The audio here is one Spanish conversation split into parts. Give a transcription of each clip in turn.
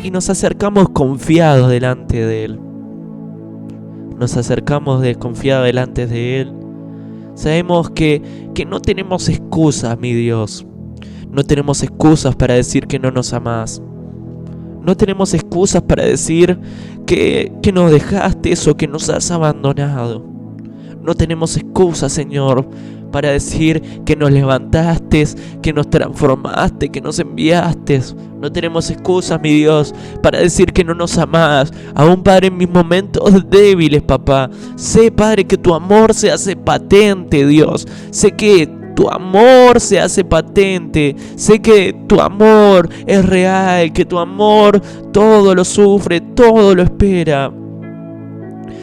y nos acercamos confiados delante de Él. Nos acercamos desconfiados delante de Él. Sabemos que no tenemos excusas, mi Dios. No tenemos excusas para decir que no nos amás. No tenemos excusas para decir que nos dejaste o que nos has abandonado. No tenemos excusas, Señor, para decir que nos levantaste, que nos transformaste, que nos enviaste. No tenemos excusas, mi Dios, para decir que no nos amás. Aún, Padre, en mis momentos débiles, papá. Sé, Padre, que tu amor se hace patente, Dios. Sé que tu amor se hace patente. Sé que tu amor es real, que tu amor todo lo sufre, todo lo espera.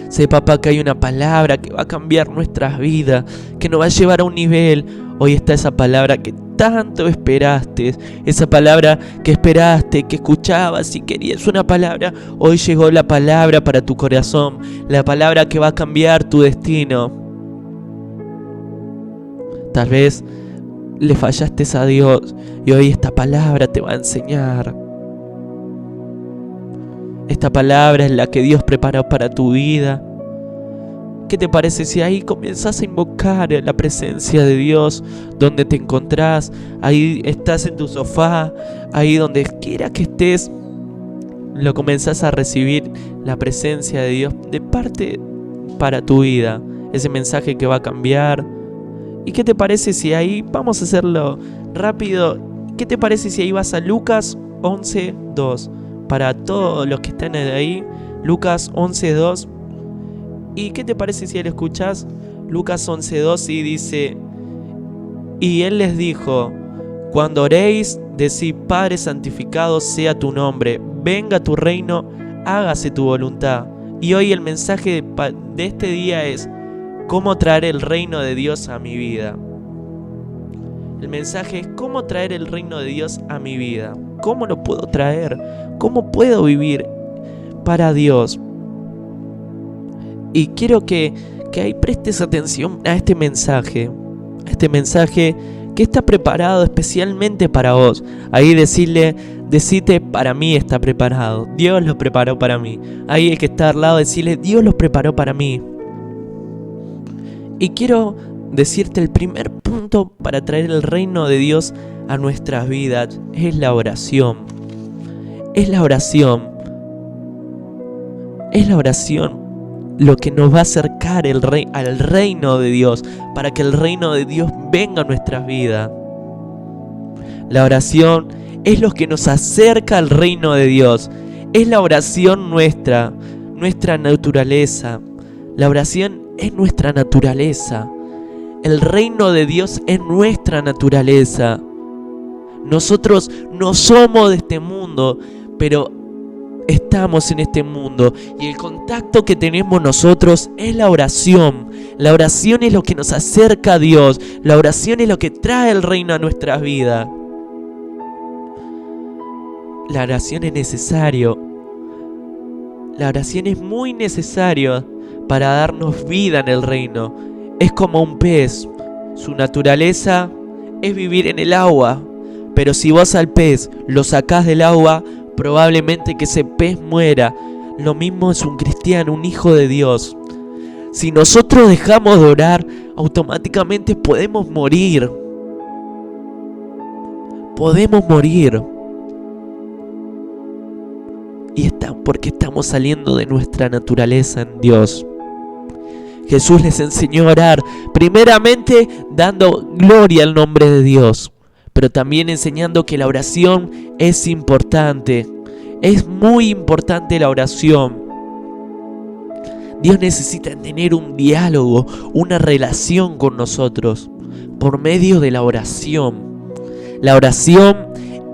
Sé, papá, que hay una palabra que va a cambiar nuestras vidas, que nos va a llevar a un nivel. Hoy está esa palabra que tanto esperaste, esa palabra que esperaste, que escuchabas y querías una palabra. Hoy llegó la palabra para tu corazón, la palabra que va a cambiar tu destino. Tal vez le fallaste a Dios y hoy esta palabra te va a enseñar. Esta palabra es la que Dios preparó para tu vida. ¿Qué te parece si ahí comienzas a invocar la presencia de Dios donde te encontrás? Ahí estás en tu sofá, ahí donde quiera que estés, lo comenzás a recibir la presencia de Dios de parte para tu vida. Ese mensaje que va a cambiar. ¿Y qué te parece si ahí, vamos a hacerlo rápido, qué te parece si ahí vas a Lucas 11:2? Para todos los que están ahí, Lucas 11:2. ¿Y qué te parece si lo escuchás? Lucas 11:2 y dice: y Él les dijo, cuando oréis, decid, Padre, santificado sea tu nombre, venga tu reino, hágase tu voluntad. Y hoy el mensaje de este día es: ¿cómo traer el reino de Dios a mi vida? El mensaje es: ¿cómo traer el reino de Dios a mi vida? ¿Cómo lo puedo traer? ¿Cómo puedo vivir para Dios? Y quiero que ahí prestes atención a este mensaje que está preparado especialmente para vos. Ahí decite, para mí está preparado. Dios lo preparó para mí. Ahí el que está al lado, decirle, Dios lo preparó para mí. Y quiero decirte el primer punto para traer el reino de Dios a nuestras vidas es la oración. Es la oración. Es la oración lo que nos va a acercar al reino de Dios, para que el reino de Dios venga a nuestras vidas. La oración es lo que nos acerca al reino de Dios. Es la oración nuestra naturaleza. La oración es nuestra naturaleza. El reino de Dios es nuestra naturaleza. Nosotros no somos de este mundo, pero estamos en este mundo, y el contacto que tenemos nosotros es la oración. La oración es lo que nos acerca a Dios. La oración es lo que trae el reino a nuestras vidas. La oración es necesario. La oración es muy necesaria para darnos vida en el reino. Es como un pez. Su naturaleza es vivir en el agua. Pero si vos al pez lo sacás del agua, probablemente que ese pez muera. Lo mismo es un cristiano, un hijo de Dios. Si nosotros dejamos de orar, automáticamente podemos morir. Podemos morir. Y está porque estamos saliendo de nuestra naturaleza en Dios. Jesús les enseñó a orar, primeramente dando gloria al nombre de Dios, pero también enseñando que la oración es importante. Es muy importante la oración. Dios necesita tener un diálogo, una relación con nosotros por medio de la oración. La oración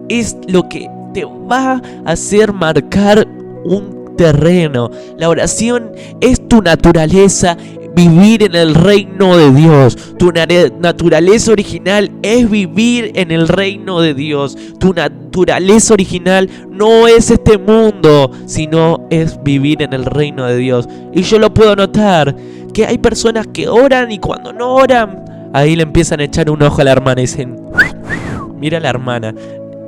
es lo que te va a hacer marcar un terreno. La oración es tu naturaleza, vivir en el reino de Dios. Tu naturaleza original es vivir en el reino de Dios. Tu naturaleza original no es este mundo, sino es vivir en el reino de Dios. Y yo lo puedo notar, que hay personas que oran y cuando no oran, ahí le empiezan a echar un ojo a la hermana y dicen, mira a la hermana,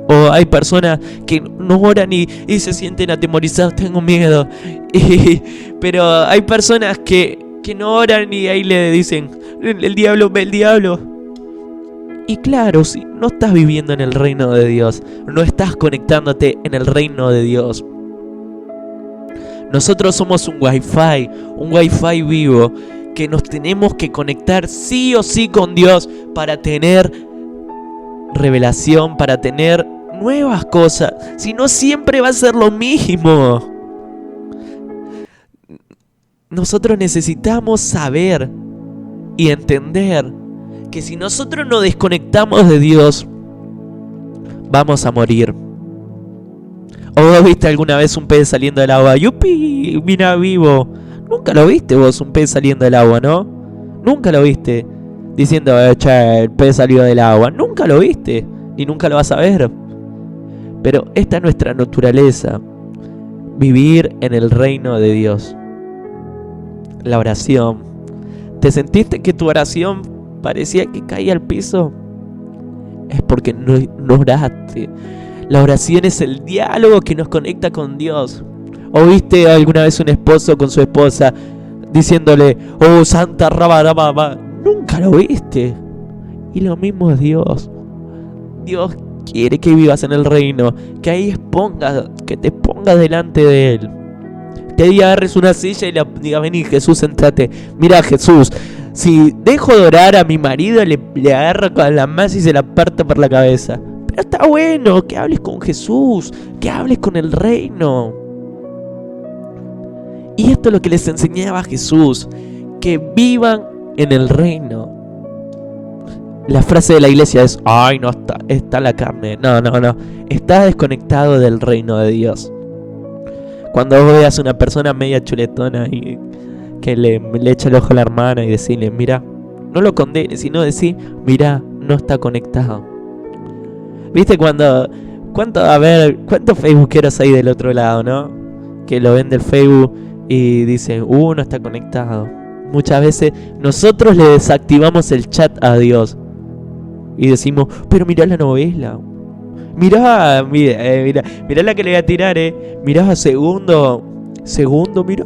O hay personas que no oran y se sienten atemorizados, tengo miedo. Pero hay personas que no oran y ahí le dicen, el diablo, ve el diablo. Y claro, si no estás viviendo en el reino de Dios, no estás conectándote en el reino de Dios. Nosotros somos un wifi vivo, que nos tenemos que conectar sí o sí con Dios para tener revelación, para tener nuevas cosas. Si no, siempre va a ser lo mismo. Nosotros necesitamos saber y entender que si nosotros nos desconectamos de Dios, vamos a morir. ¿O vos viste alguna vez un pez saliendo del agua? ¡Yupi! Mira, vivo. Nunca lo viste vos, un pez saliendo del agua, ¿no? Nunca lo viste diciendo, che, el pez salió del agua. Nunca lo viste, ni nunca lo vas a ver. Pero esta es nuestra naturaleza, vivir en el reino de Dios. La oración. ¿Te sentiste que tu oración parecía que caía al piso? Es porque no oraste. La oración es el diálogo que nos conecta con Dios. ¿O viste alguna vez un esposo con su esposa diciéndole, oh santa raba? Nunca lo viste. Y lo mismo es Dios. Dios quiere que vivas en el reino, que ahí que te pongas delante de Él. Que ahí agarres una silla y le digas, vení Jesús, sentate. Mira Jesús, si dejo de orar a mi marido, le agarro con la masa y se la parto por la cabeza. Pero está bueno que hables con Jesús, que hables con el reino. Y esto es lo que les enseñaba Jesús, que vivan en el reino. La frase de la iglesia es, ay, no, está la carne. No. Está desconectado del reino de Dios. Cuando vos veas a una persona media chuletona y que le echa el ojo a la hermana y decirle, mira, no lo condenes, sino decir, mira, no está conectado. ¿Viste cuántos facebookeros hay del otro lado, no? Que lo ven del Facebook y dicen, no está conectado. Muchas veces nosotros le desactivamos el chat a Dios y decimos, pero mirá la novela. Mirá la que le voy a tirar, Mirá, segundo, mirá,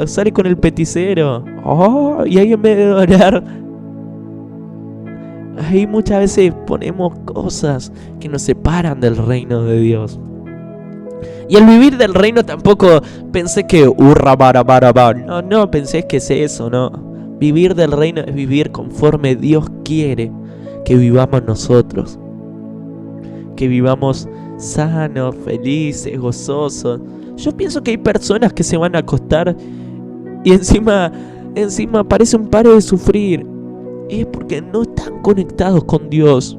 sale con el peticero. Oh, y ahí en vez de orar, ahí muchas veces ponemos cosas que nos separan del reino de Dios. Y al vivir del reino tampoco pensé que no pensé que es eso, no. Vivir del reino es vivir conforme Dios quiere que vivamos nosotros. Que vivamos sanos, felices, gozosos. Yo pienso que hay personas que se van a acostar y encima parece un paro de sufrir. Y es porque no están conectados con Dios.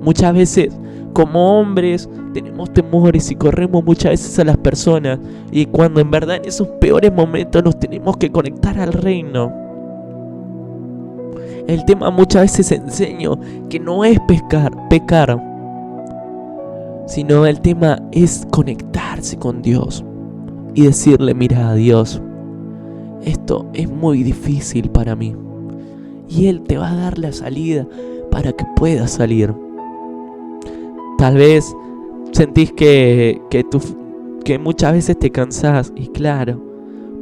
Muchas veces, como hombres, tenemos temores y corremos muchas veces a las personas. Y cuando en verdad en esos peores momentos nos tenemos que conectar al reino. El tema muchas veces enseño que no es pecar, sino el tema es conectarse con Dios y decirle, mira Dios, esto es muy difícil para mí. Y Él te va a dar la salida para que puedas salir. Tal vez sentís que muchas veces te cansás. Y claro,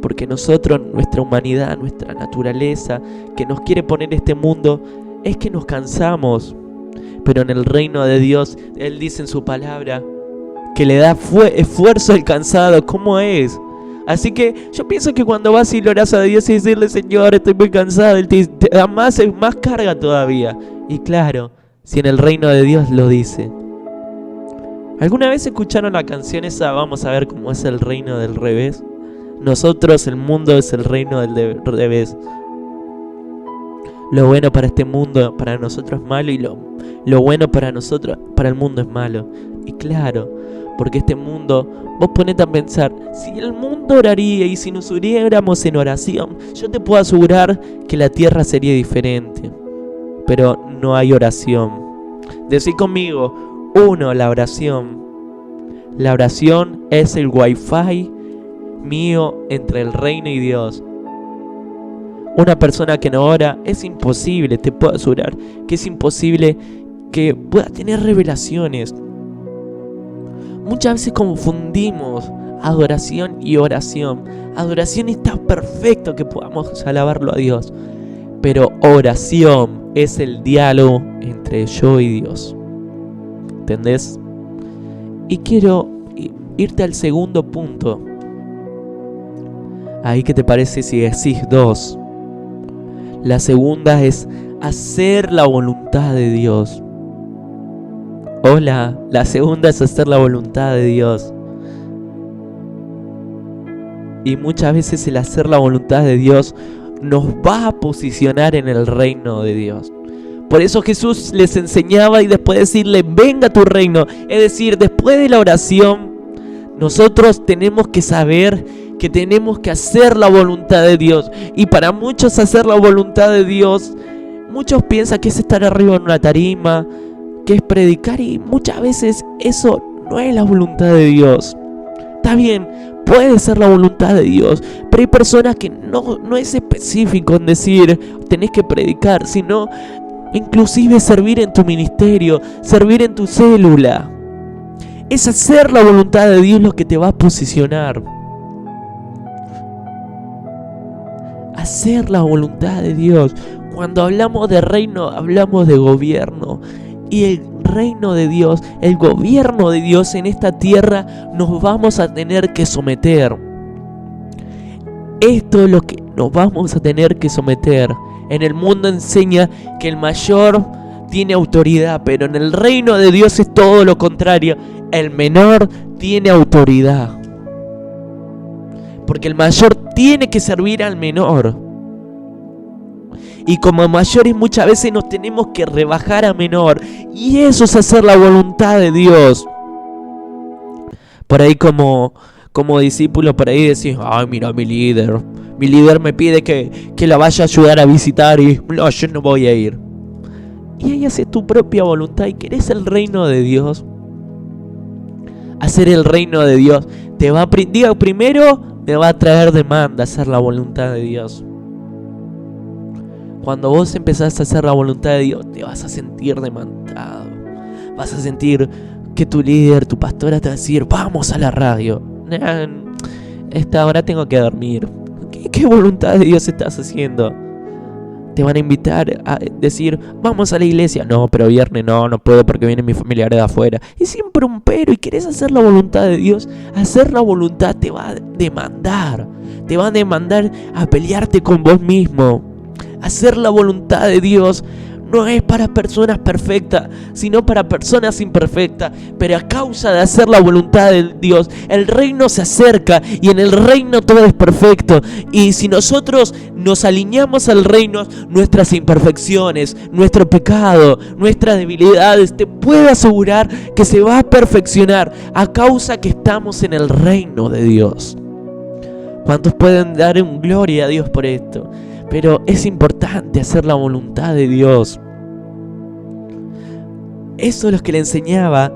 porque nosotros, nuestra humanidad, nuestra naturaleza que nos quiere poner este mundo, es que nos cansamos. Pero en el reino de Dios, Él dice en su palabra que le da esfuerzo al cansado. ¿Cómo es? Así que yo pienso que cuando vas y le orás a Dios y decirle, Señor, estoy muy cansado, Él te da más carga todavía. Y claro, si en el reino de Dios lo dice. ¿Alguna vez escucharon la canción esa, vamos a ver cómo es el reino del revés? Nosotros, el mundo es el reino del revés. Lo bueno para este mundo, para nosotros es malo, y lo bueno para nosotros, para el mundo es malo. Y claro, porque este mundo, vos ponete a pensar, si el mundo oraría y si nos uniéramos en oración, yo te puedo asegurar que la tierra sería diferente. Pero no hay oración. Decí conmigo, la oración. La oración es el wifi mío entre el reino y Dios. Una persona que no ora, es imposible, te puedo asegurar que es imposible que pueda tener revelaciones. Muchas veces confundimos adoración y oración. Adoración está perfecto que podamos alabarlo a Dios, pero oración es el diálogo entre yo y Dios. ¿Entendés? Y quiero irte al segundo punto. Ahí, ¿qué te parece si decís 2? La segunda es hacer la voluntad de Dios. Hola, la segunda es hacer la voluntad de Dios. Y muchas veces el hacer la voluntad de Dios nos va a posicionar en el reino de Dios. Por eso Jesús les enseñaba y después de decirle, venga tu reino, es decir, después de la oración, nosotros tenemos que saber que tenemos que hacer la voluntad de Dios. Y para muchos hacer la voluntad de Dios, muchos piensan que es estar arriba en una tarima, que es predicar, y muchas veces eso no es la voluntad de Dios. Está bien, puede ser la voluntad de Dios, pero hay personas que no es específico en decir tenés que predicar, sino inclusive servir en tu ministerio, servir en tu célula. Es hacer la voluntad de Dios lo que te va a posicionar. Hacer la voluntad de Dios. Cuando hablamos de reino, hablamos de gobierno. Y el reino de Dios, el gobierno de Dios en esta tierra, nos vamos a tener que someter. Esto es lo que nos vamos a tener que someter. En el mundo enseña que el mayor tiene autoridad, pero en el reino de Dios es todo lo contrario. El menor tiene autoridad. Porque el mayor tiene que servir al menor. Y como mayores muchas veces nos tenemos que rebajar a menor. Y eso es hacer la voluntad de Dios. Por ahí como discípulo, por ahí decís, ay, mira, mi líder me pide que la vaya a ayudar a visitar y no, yo no voy a ir. Y ahí haces tu propia voluntad y querés el reino de Dios. Hacer el reino de Dios primero te va a traer demanda hacer la voluntad de Dios. Cuando vos empezás a hacer la voluntad de Dios, te vas a sentir demandado. Vas a sentir que tu líder, tu pastora te va a decir, vamos a la radio. Esta hora tengo que dormir. ¿Qué voluntad de Dios estás haciendo? Te van a invitar a decir, vamos a la iglesia. No, pero viernes no puedo porque vienen mis familiares de afuera. Y siempre un pero. Y querés hacer la voluntad de Dios. Hacer la voluntad te va a demandar. Te va a demandar a pelearte con vos mismo. Hacer la voluntad de Dios no es para personas perfectas, sino para personas imperfectas. Pero a causa de hacer la voluntad de Dios, el reino se acerca y en el reino todo es perfecto. Y si nosotros nos alineamos al reino, nuestras imperfecciones, nuestro pecado, nuestras debilidades, te puedo asegurar que se va a perfeccionar a causa que estamos en el reino de Dios. ¿Cuántos pueden dar un gloria a Dios por esto? Pero es importante hacer la voluntad de Dios. Eso es lo que le enseñaba.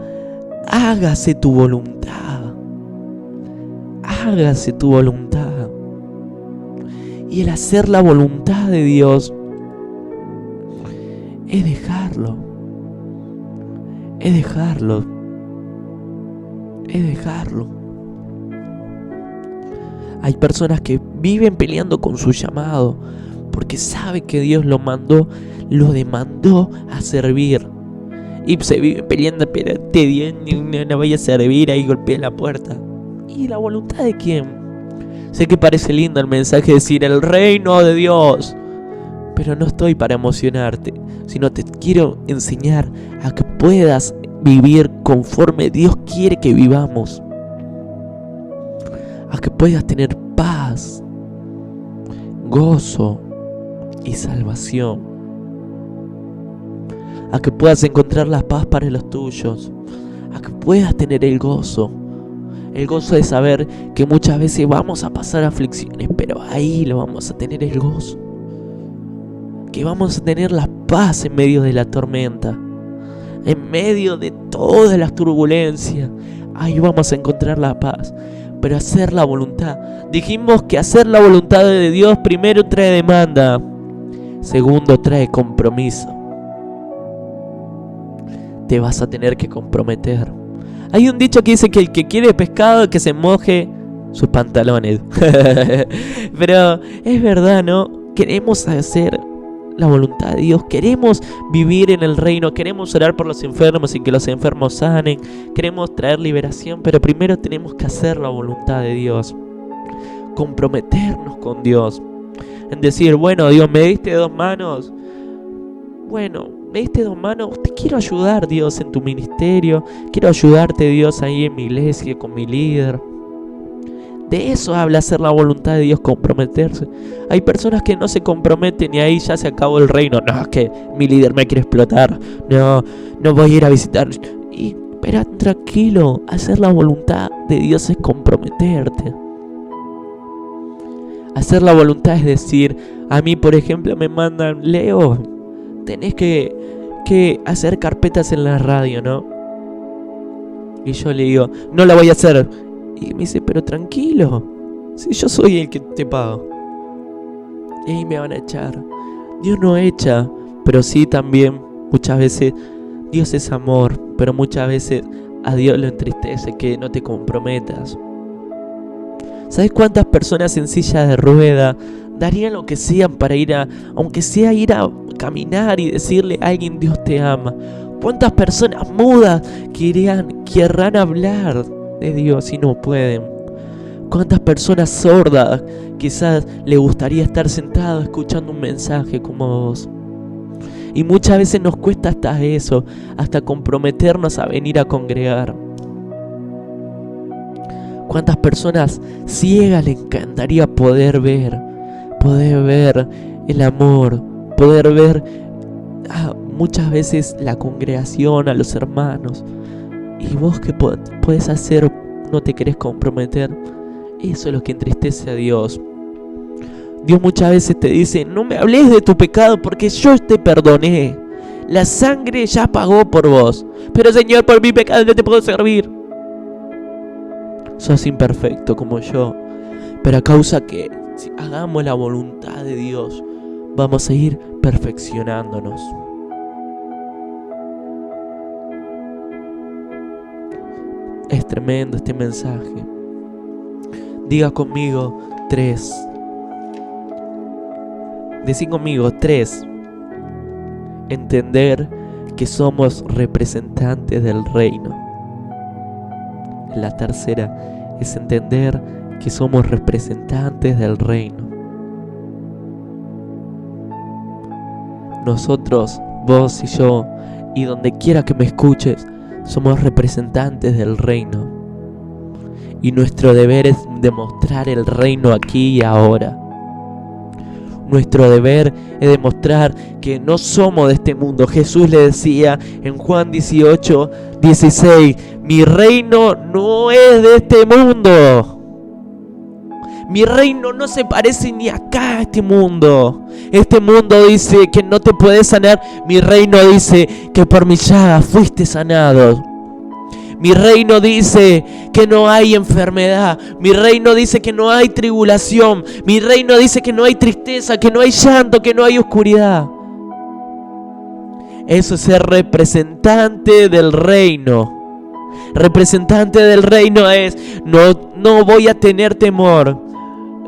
Hágase tu voluntad. Hágase tu voluntad. Y el hacer la voluntad de Dios es dejarlo. Es dejarlo. Es dejarlo. Hay personas que viven peleando con su llamado porque sabe que Dios lo demandó a servir. Y se vive peleando, pero no vaya a servir, ahí golpea la puerta. ¿Y la voluntad de quién? Sé que parece lindo el mensaje de decir el reino de Dios, pero no estoy para emocionarte, sino te quiero enseñar a que puedas vivir conforme Dios quiere que vivamos. A que puedas tener paz, gozo y salvación. A que puedas encontrar la paz para los tuyos. A que puedas tener el gozo. El gozo de saber que muchas veces vamos a pasar aflicciones, pero ahí lo vamos a tener el gozo. Que vamos a tener la paz en medio de la tormenta. En medio de todas las turbulencias. Ahí vamos a encontrar la paz. Pero hacer la voluntad. Dijimos que hacer la voluntad de Dios primero trae demanda. Segundo trae compromiso. Te vas a tener que comprometer Hay un dicho que dice que el que quiere pescado, que se moje sus pantalones. Pero es verdad, ¿no? Queremos hacer la voluntad de Dios, queremos vivir en el reino, queremos orar por los enfermos y que los enfermos sanen, queremos traer liberación, pero primero tenemos que hacer la voluntad de Dios, comprometernos con Dios, en decir, bueno, Dios, me diste 2 manos, bueno, me diste 2 manos, te quiero ayudar, Dios, en tu ministerio, quiero ayudarte, Dios, ahí en mi iglesia, con mi líder. De eso habla hacer la voluntad de Dios, comprometerse. Hay personas que no se comprometen y ahí ya se acabó el reino. No, es que mi líder me quiere explotar. No voy a ir a visitar. Y espera, tranquilo, hacer la voluntad de Dios es comprometerte. Hacer la voluntad es decir, a mí por ejemplo me mandan, Leo, tenés que hacer carpetas en la radio, ¿no? Y yo le digo, no la voy a hacer. Y me dice, pero tranquilo, si yo soy el que te pago. Y ahí me van a echar. Dios no echa, pero sí también muchas veces Dios es amor, pero muchas veces a Dios lo entristece que no te comprometas. ¿Sabes cuántas personas en silla de rueda darían lo que sean para ir aunque sea ir a caminar y decirle a alguien Dios te ama? ¿Cuántas personas mudas querrán hablar de Dios y no pueden? ¿Cuántas personas sordas quizás le gustaría estar sentado escuchando un mensaje como vos? Y muchas veces nos cuesta hasta eso, hasta comprometernos a venir a congregar. ¿Cuántas personas ciegas le encantaría poder ver el amor, poder ver muchas veces la congregación, a los hermanos? ¿Y vos qué podés hacer? ¿No te querés comprometer? Eso es lo que entristece a Dios. Dios muchas veces te dice, no me hables de tu pecado porque yo te perdoné. La sangre ya pagó por vos. Pero Señor, por mi pecado no te puedo servir. Sos imperfecto como yo. Pero a causa que si hagamos la voluntad de Dios, vamos a ir perfeccionándonos. Es tremendo este mensaje. Diga conmigo 3. Decí conmigo 3. Entender que somos representantes del reino. La tercera es entender que somos representantes del reino. Nosotros, vos y yo, y donde quiera que me escuches, somos representantes del reino. Y nuestro deber es demostrar el reino aquí y ahora. Nuestro deber es demostrar que no somos de este mundo. Jesús le decía en Juan 18:16, mi reino no es de este mundo. Mi reino no se parece ni acá a este mundo. Este mundo dice que no te puedes sanar. Mi reino dice que por mi llaga fuiste sanado. Mi reino dice que no hay enfermedad. Mi reino dice que no hay tribulación. Mi reino dice que no hay tristeza, que no hay llanto, que no hay oscuridad. Eso es ser representante del reino. Representante del reino es, no voy a tener temor.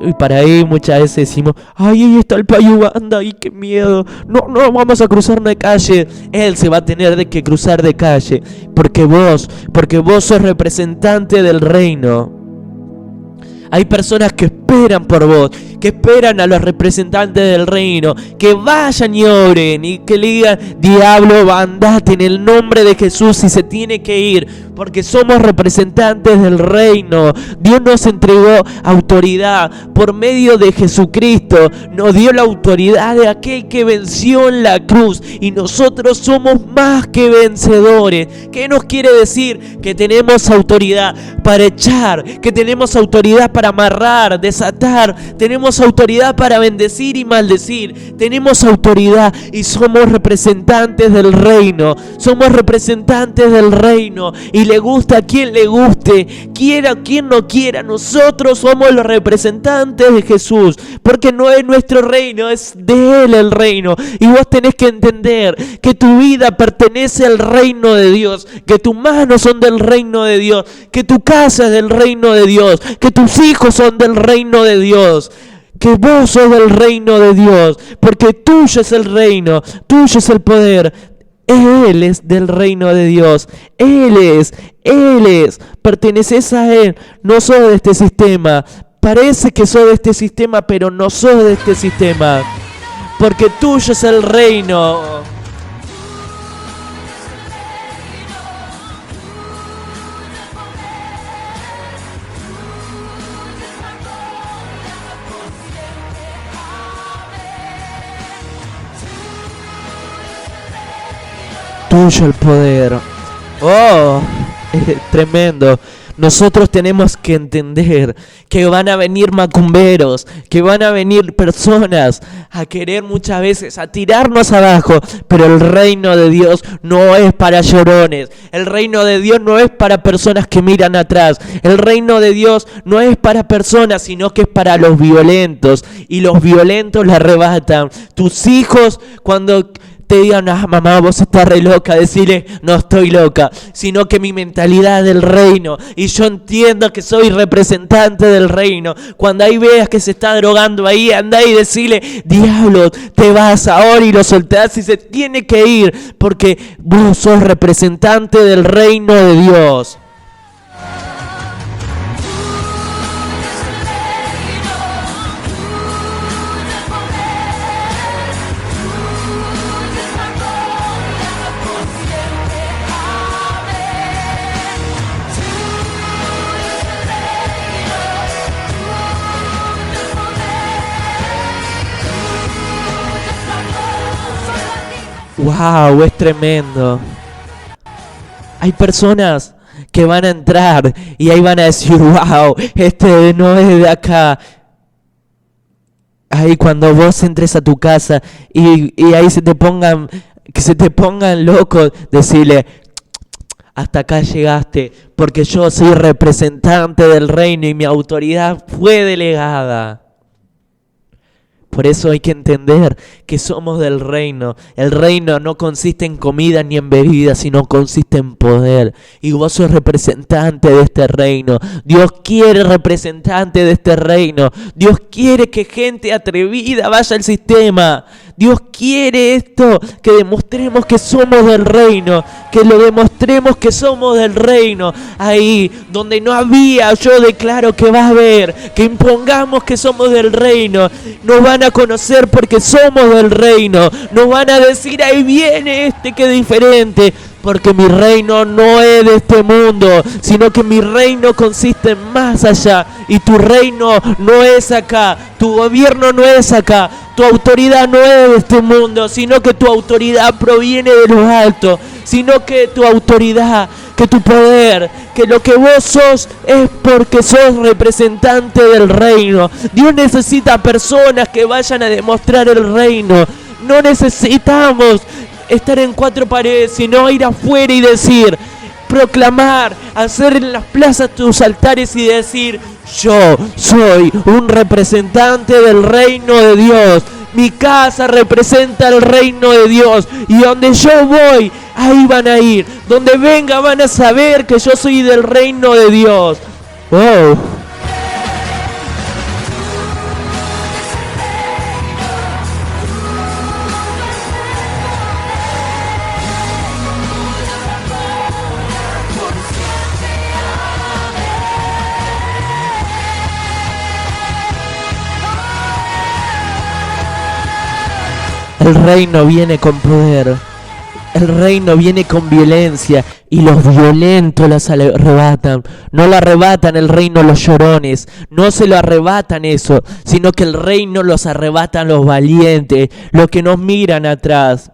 Y para ahí muchas veces decimos, ay, ahí está el Payuganda, ay, qué miedo. No, vamos a cruzar una calle. Él se va a tener que cruzar de calle. Porque vos sos representante del reino. Hay personas que esperan por vos, que esperan a los representantes del reino, que vayan y oren y que le digan, diablo, andate en el nombre de Jesús si se tiene que ir, porque somos representantes del reino. Dios nos entregó autoridad por medio de Jesucristo, nos dio la autoridad de aquel que venció en la cruz y nosotros somos más que vencedores. ¿Qué nos quiere decir? Que tenemos autoridad para echar, que tenemos autoridad para amarrar, deshacer desatar, tenemos autoridad para bendecir y maldecir, tenemos autoridad y somos representantes del reino, somos representantes del reino y le gusta a quien le guste, quiera a quien no quiera, nosotros somos los representantes de Jesús, porque no es nuestro reino, es de Él el reino, y vos tenés que entender que tu vida pertenece al reino de Dios, que tus manos son del reino de Dios, que tu casa es del reino de Dios, que tus hijos son del reino de Dios, que vos sos del reino de Dios, porque tuyo es el reino, tuyo es el poder. Él es del reino de Dios, Él es, perteneces a Él, no sos de este sistema, parece que sos de este sistema, pero no sos de este sistema, porque tuyo es el reino. Tuyo el poder. Oh, es tremendo. Nosotros tenemos que entender que van a venir macumberos, que van a venir personas a querer muchas veces a tirarnos abajo, pero el reino de Dios no es para llorones, el reino de Dios no es para personas que miran atrás, el reino de Dios no es para personas, sino que es para los violentos, y los violentos la arrebatan. Tus hijos, cuando te digan, mamá, vos estás re loca, decirle, no estoy loca, sino que mi mentalidad es del reino, y yo entiendo que soy representante del reino. Cuando ahí veas que se está drogando ahí, anda y decirle, diablo, te vas ahora, y lo soltás y se tiene que ir, porque vos sos representante del reino de Dios. Wow, es tremendo. Hay personas que van a entrar y ahí van a decir, wow, este no es de acá. Ahí cuando vos entres a tu casa y ahí que se te pongan locos, decirle, hasta acá llegaste, porque yo soy representante del reino y mi autoridad fue delegada. Por eso hay que entender que somos del reino. El reino no consiste en comida ni en bebida, sino consiste en poder. Y vos sos representante de este reino. Dios quiere representante de este reino. Dios quiere que gente atrevida vaya al sistema. Dios quiere esto, que demostremos que somos del reino, que lo demostremos que somos del reino. Ahí donde no había, yo declaro que va a haber, que impongamos que somos del reino. Nos van a conocer porque somos del reino. Nos van a decir, ahí viene este que es diferente. Porque mi reino no es de este mundo, sino que mi reino consiste en más allá. Y tu reino no es acá, tu gobierno no es acá, tu autoridad no es de este mundo, sino que tu autoridad proviene de lo alto, sino que tu autoridad, que tu poder, que lo que vos sos es porque sos representante del reino. Dios necesita personas que vayan a demostrar el reino. No necesitamos estar en cuatro paredes, sino ir afuera y decir, proclamar, hacer en las plazas tus altares y decir, yo soy un representante del reino de Dios. Mi casa representa el reino de Dios, y donde yo voy, ahí van a ir. Donde venga van a saber que yo soy del reino de Dios. Wow. El reino viene con poder, el reino viene con violencia, y los violentos las arrebatan. No lo arrebatan el reino los llorones, no se lo arrebatan eso, sino que el reino los arrebatan los valientes, los que nos miran atrás.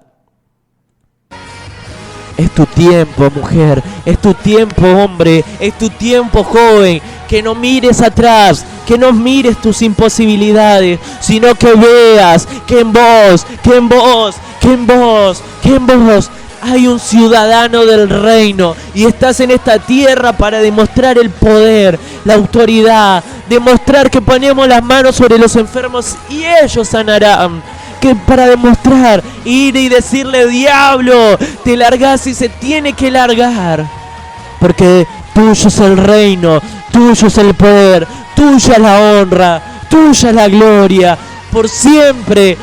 Es tu tiempo, mujer. Es tu tiempo, hombre. Es tu tiempo, joven. Que no mires atrás. Que no mires tus imposibilidades. Sino que veas que en vos, que en vos, que en vos, que en vos hay un ciudadano del reino. Y estás en esta tierra para demostrar el poder, la autoridad. Demostrar que ponemos las manos sobre los enfermos y ellos sanarán. Que para demostrar, ir y decirle: diablo, te largás y se tiene que largar. Porque tuyo es el reino, tuyo es el poder, tuya es la honra, tuya es la gloria. Por siempre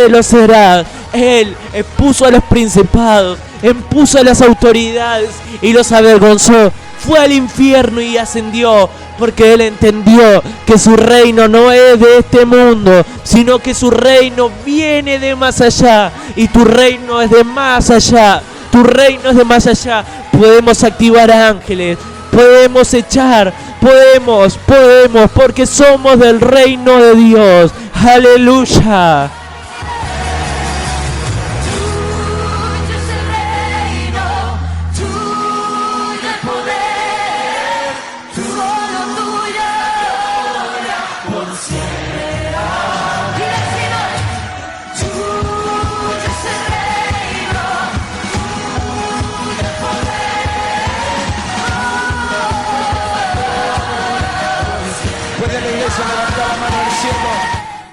lo será. Él expuso a los principados, expuso a las autoridades y los avergonzó. Fue al infierno y ascendió, porque él entendió que su reino no es de este mundo, sino que su reino viene de más allá. Y tu reino es de más allá. Tu reino es de más allá. Podemos activar ángeles, podemos echar, podemos, porque somos del reino de Dios. Aleluya.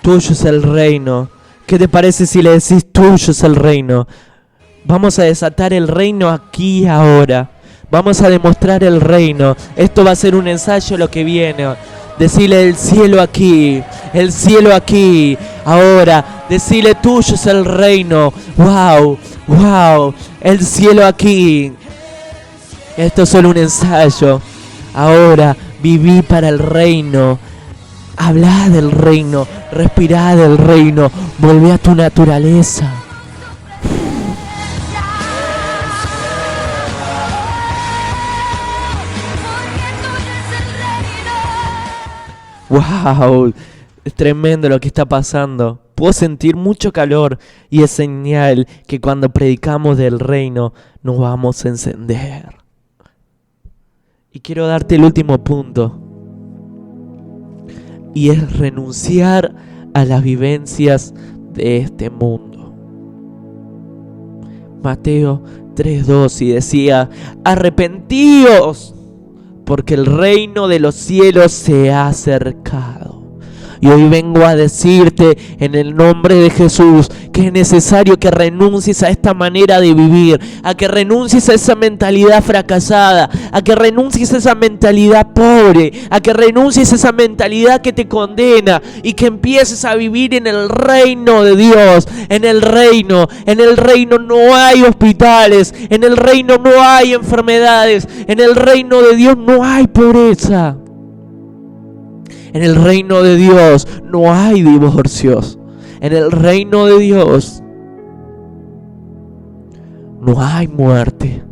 Tuyo es el reino. ¿Qué te parece si le decís: tuyo es el reino? Vamos a desatar el reino aquí y ahora. Vamos a demostrar el reino. Esto va a ser un ensayo lo que viene. Decile: el cielo aquí, el cielo aquí. Ahora, decile: tuyo es el reino. Wow, wow, el cielo aquí. Esto es solo un ensayo. Ahora, viví para el reino. Habla del reino, respirá del reino, volvé a tu naturaleza. Wow, es tremendo lo que está pasando. Puedo sentir mucho calor y es señal que cuando predicamos del reino nos vamos a encender. Y quiero darte el último punto. Y es renunciar a las vivencias de este mundo. Mateo 3:2 y decía: arrepentíos, porque el reino de los cielos se ha acercado. Y hoy vengo a decirte en el nombre de Jesús que es necesario que renuncies a esta manera de vivir, a que renuncies a esa mentalidad fracasada, a que renuncies a esa mentalidad pobre, a que renuncies a esa mentalidad que te condena y que empieces a vivir en el reino de Dios. En el reino no hay hospitales, en el reino no hay enfermedades, en el reino de Dios no hay pobreza. En el reino de Dios no hay divorcios. En el reino de Dios no hay muerte.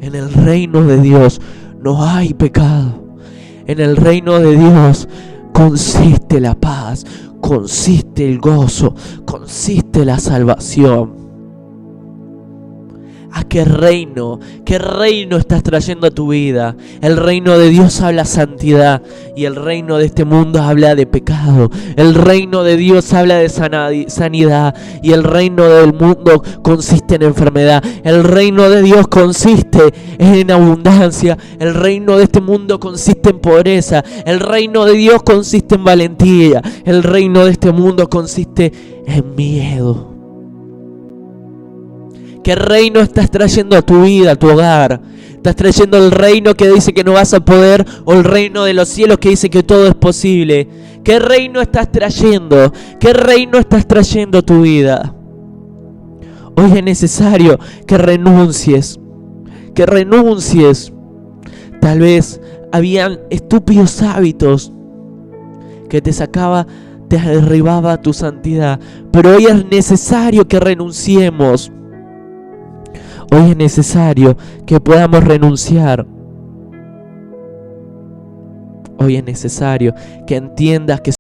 En el reino de Dios no hay pecado. En el reino de Dios consiste la paz, consiste el gozo, consiste la salvación. ¿A qué reino estás trayendo a tu vida? El reino de Dios habla santidad y el reino de este mundo habla de pecado. El reino de Dios habla de sanidad y el reino del mundo consiste en enfermedad. El reino de Dios consiste en abundancia. El reino de este mundo consiste en pobreza. El reino de Dios consiste en valentía. El reino de este mundo consiste en miedo. ¿Qué reino estás trayendo a tu vida, a tu hogar? ¿Estás trayendo el reino que dice que no vas a poder o el reino de los cielos que dice que todo es posible? ¿Qué reino estás trayendo? ¿Qué reino estás trayendo a tu vida? Hoy es necesario que renuncies. Que renuncies. Tal vez habían estúpidos hábitos que te derribaba tu santidad. Pero hoy es necesario que renunciemos. Hoy es necesario que podamos renunciar. Hoy es necesario que entiendas que